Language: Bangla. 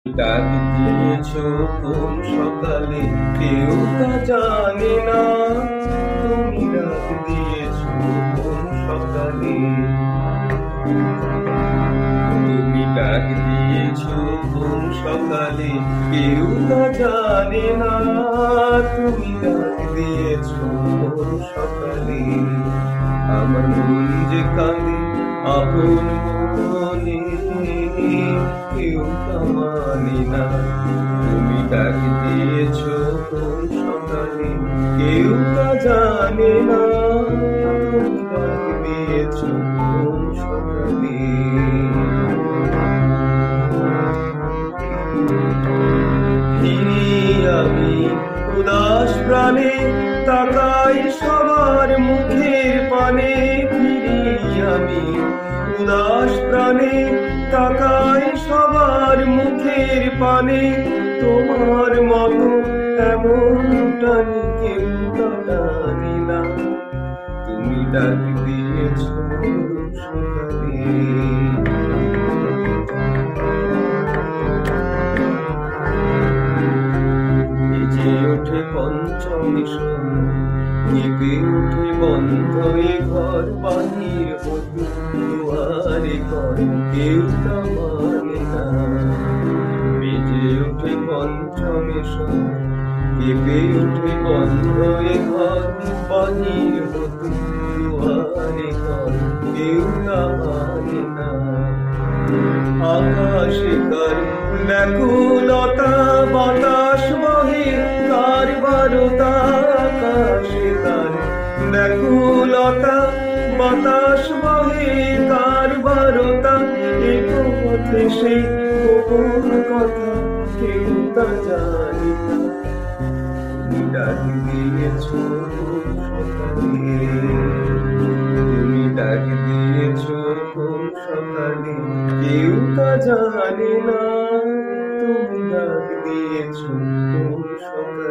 ডাক দিয়েছ কোন সকালে কেউ তা জানে না। তুমি ডাক দিয়েছ কোন সকালে, তুমি ডাক দিয়েছ কোন সকালে কেউ তা জানে না। তুমি ডাক দিয়েছ কোন সকালে, আমার মন যে কাঁদে আপন মনে কেউ তা মানে না। তুমি ডাক দিয়েছ কোন সকালে কেউ তা জানে না। তুমি ডাক দিয়েছ কোন সকালে। ফিরি আমি উদাস প্রাণে তাকাই সবার মুখের পানে। ফিরি আমি উদাস প্রাণে তাকাই সবার মুখের পানে। তোমার মতো এমন টানি কেউ টানি না। তুমি ডাক দিয়েছ সকালে, ভিজে ওঠে পঞ্চমী কেঁপে ওঠে বন্ধ এ ঘর। বাহির হতে দুয়ারে ঘর কেউ তা মানে না। ভিজে ওঠে পঞ্চমী কেঁপে ওঠে বন্ধ এ ঘর। বাহির হতে দুয়ারে ঘর কেউ তা মানে না। আকাশে কার ব্যাকুলতা বাতাস বহে কার বারতা। আকাশে কার ব্যাকুলতা বাতাস বহে কার বারতা। এগো পথে সেই গোপন কথা কেউ তা জানে না। তুমি ডাক দিয়েছ সকালে, তুমি ডাক দিয়েছ কোন সকালে কেউ তা জানে না। তুমি ডাক দিয়েছ কোন সকালে।